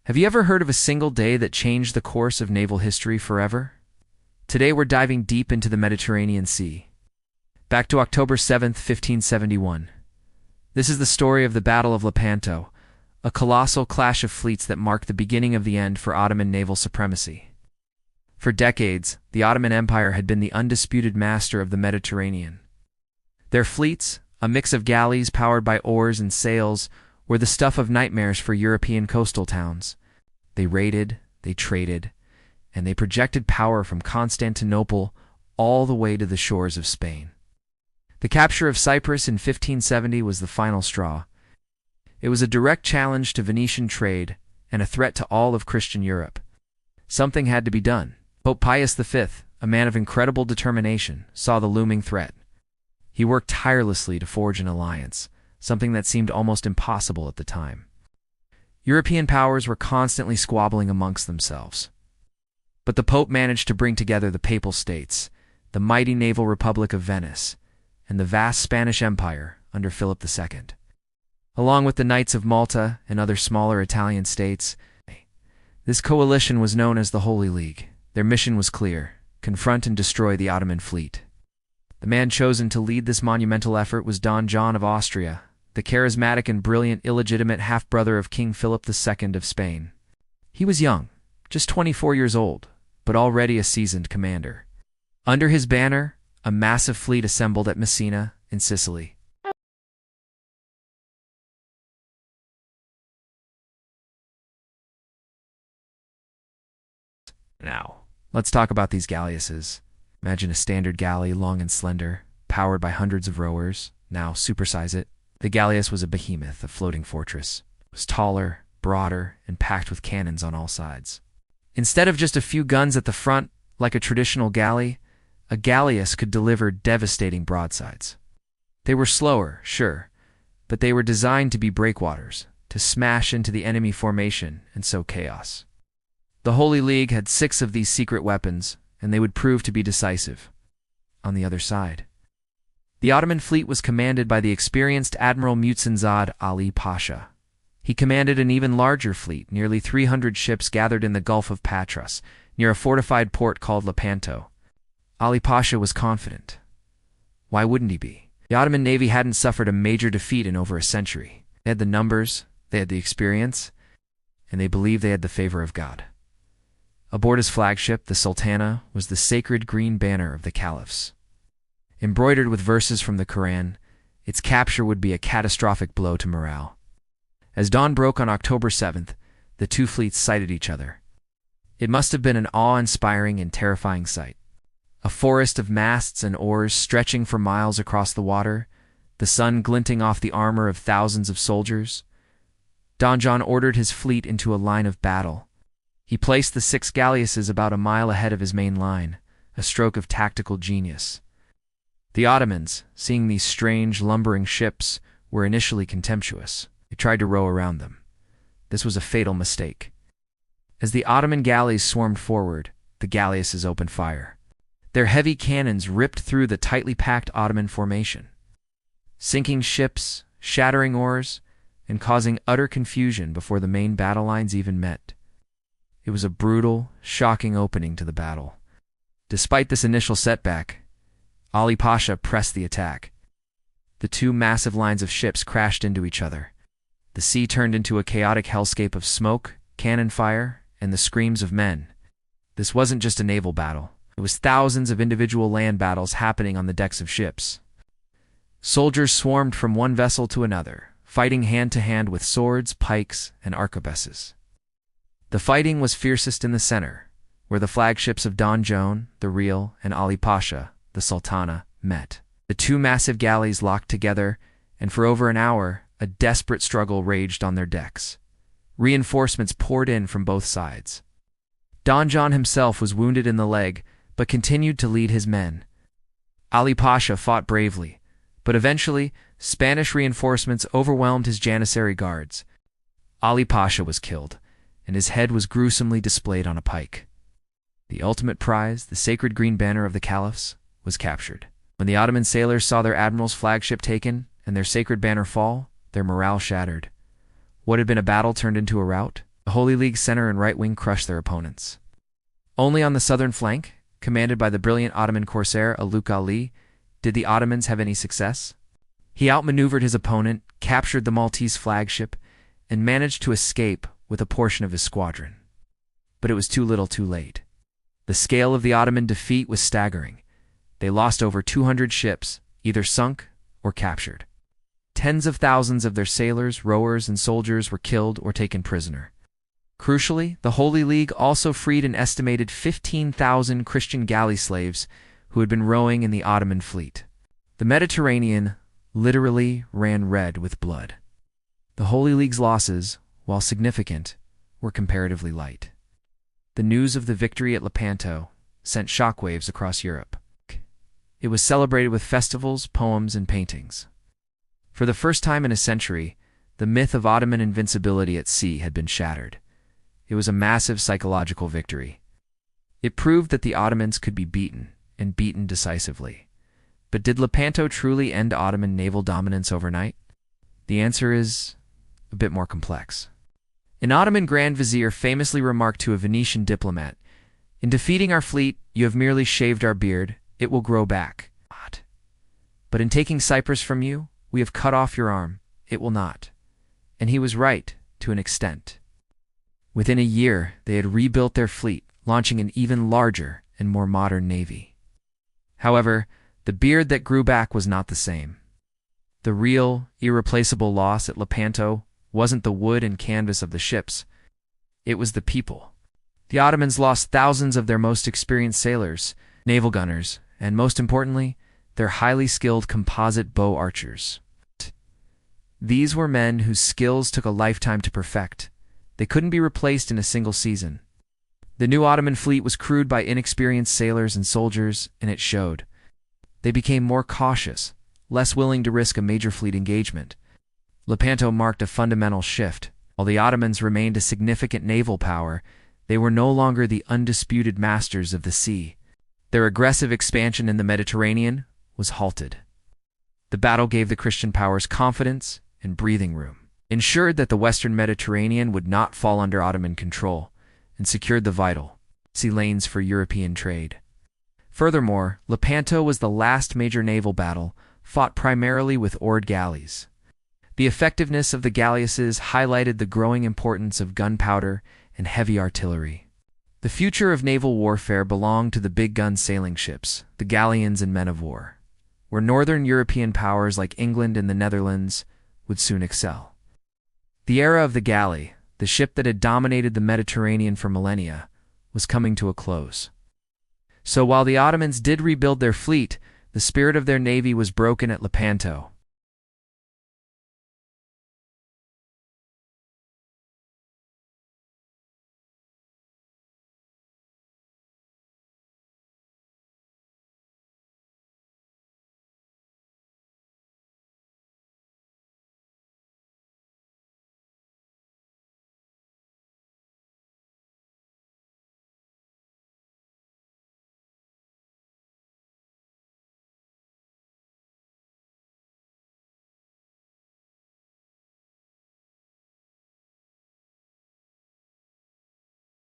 Have you ever heard of a single day that changed the course of naval history forever? Today we're diving deep into the Mediterranean Sea. Back to October 7th, 1571. This is the story of the Battle of Lepanto, a colossal clash of fleets that marked the beginning of the end for Ottoman naval supremacy. For decades, the Ottoman Empire had been the undisputed master of the Mediterranean. Their fleets, a mix of galleys powered by oars and sails, were the stuff of nightmares for European coastal towns. They raided, they traded, and they projected power from Constantinople all the way to the shores of Spain. The capture of Cyprus in 1570 was the final straw. It was a direct challenge to Venetian trade and a threat to all of Christian Europe. Something had to be done. Pope Pius V, a man of incredible determination, saw the looming threat. He worked tirelessly to forge an alliance, something that seemed almost impossible at the time. European powers were constantly squabbling amongst themselves. But the Pope managed to bring together the Papal States, the mighty naval Republic of Venice, and the vast Spanish Empire under Philip II. Along with the Knights of Malta and other smaller Italian states, this coalition was known as the Holy League. Their mission was clear: confront and destroy the Ottoman fleet. The man chosen to lead this monumental effort was Don John of Austria, the charismatic and brilliant illegitimate half-brother of King Philip II of Spain. He was young, just 24 years old, but already a seasoned commander. Under his banner, a massive fleet assembled at Messina, in Sicily. Now, let's talk about these galleasses. Imagine a standard galley, long and slender, powered by hundreds of rowers. Now, supersize it. The galleass was a behemoth, a floating fortress. It was taller, broader, and packed with cannons on all sides. Instead of just a few guns at the front, like a traditional galley, a galleass could deliver devastating broadsides. They were slower, sure, but they were designed to be breakwaters, to smash into the enemy formation and sow chaos. The Holy League had 6 of these secret weapons, and they would prove to be decisive. On the other side, the Ottoman fleet was commanded by the experienced Admiral Muhsinzad Ali Pasha. He commanded an even larger fleet, nearly 300 ships gathered in the Gulf of Patras, near a fortified port called Lepanto. Ali Pasha was confident. Why wouldn't he be? The Ottoman navy hadn't suffered a major defeat in over a century. They had the numbers, they had the experience, and they believed they had the favor of God. Aboard his flagship, the Sultana, was the sacred green banner of the caliphs. Embroidered with verses from the Quran, its capture would be a catastrophic blow to morale. As dawn broke on October 7th, the two fleets sighted each other. It must have been an awe-inspiring and terrifying sight. A forest of masts and oars stretching for miles across the water, the sun glinting off the armor of thousands of soldiers. Don John ordered his fleet into a line of battle. He placed the 6 galleasses about a mile ahead of his main line, a stroke of tactical genius. The Ottomans, seeing these strange, lumbering ships, were initially contemptuous. They tried to row around them. This was a fatal mistake. As the Ottoman galleys swarmed forward, the galleasses opened fire. Their heavy cannons ripped through the tightly packed Ottoman formation, sinking ships, shattering oars, and causing utter confusion before the main battle lines even met. It was a brutal, shocking opening to the battle. Despite this initial setback, Ali Pasha pressed the attack. The 2 massive lines of ships crashed into each other. The sea turned into a chaotic hellscape of smoke, cannon fire, and the screams of men. This wasn't just a naval battle. It was thousands of individual land battles happening on the decks of ships. Soldiers swarmed from one vessel to another, fighting hand-to-hand with swords, pikes, and arquebuses. The fighting was fiercest in the center, where the flagships of Don John, the Real, and Ali Pasha, the Sultana, met. The 2 massive galleys locked together, and for over an hour, a desperate struggle raged on their decks. Reinforcements poured in from both sides. Don John himself was wounded in the leg, but continued to lead his men. Ali Pasha fought bravely, but eventually, Spanish reinforcements overwhelmed his Janissary guards. Ali Pasha was killed, and his head was gruesomely displayed on a pike. The ultimate prize, the sacred green banner of the caliphs, was captured. When the Ottoman sailors saw their admiral's flagship taken and their sacred banner fall, their morale shattered. What had been a battle turned into a rout? The Holy League's center and right wing crushed their opponents. Only on the southern flank, commanded by the brilliant Ottoman corsair Aluk Ali, did the Ottomans have any success. He outmaneuvered his opponent, captured the Maltese flagship, and managed to escape with a portion of his squadron. But it was too little too late. The scale of the Ottoman defeat was staggering. They lost over 200 ships, either sunk or captured. Tens of thousands of their sailors, rowers, and soldiers were killed or taken prisoner. Crucially, the Holy League also freed an estimated 15,000 Christian galley slaves who had been rowing in the Ottoman fleet. The Mediterranean literally ran red with blood. The Holy League's losses, while significant, were comparatively light. The news of the victory at Lepanto sent shockwaves across Europe. It was celebrated with festivals, poems, and paintings. For the first time in a century, the myth of Ottoman invincibility at sea had been shattered. It was a massive psychological victory. It proved that the Ottomans could be beaten, and beaten decisively. But did Lepanto truly end Ottoman naval dominance overnight? The answer is a bit more complex. An Ottoman Grand Vizier famously remarked to a Venetian diplomat, "In defeating our fleet, you have merely shaved our beard. It will grow back. But in taking Cyprus from you, we have cut off your arm. It will not." And he was right, to an extent. Within a year, they had rebuilt their fleet, launching an even larger and more modern navy. However, the beard that grew back was not the same. The real, irreplaceable loss at Lepanto wasn't the wood and canvas of the ships. It was the people. The Ottomans lost thousands of their most experienced sailors, naval gunners, and most importantly, their highly skilled composite bow archers. These were men whose skills took a lifetime to perfect. They couldn't be replaced in a single season. The new Ottoman fleet was crewed by inexperienced sailors and soldiers, and it showed. They became more cautious, less willing to risk a major fleet engagement. Lepanto marked a fundamental shift. While the Ottomans remained a significant naval power, they were no longer the undisputed masters of the sea. Their aggressive expansion in the Mediterranean was halted. The battle gave the Christian powers confidence and breathing room, ensured that the Western Mediterranean would not fall under Ottoman control, and secured the vital sea lanes for European trade. Furthermore, Lepanto was the last major naval battle fought primarily with oared galleys. The effectiveness of the galleasses highlighted the growing importance of gunpowder and heavy artillery. The future of naval warfare belonged to the big-gun sailing ships, the galleons and men of war, where northern European powers like England and the Netherlands would soon excel. The era of the galley, the ship that had dominated the Mediterranean for millennia, was coming to a close. So while the Ottomans did rebuild their fleet, the spirit of their navy was broken at Lepanto.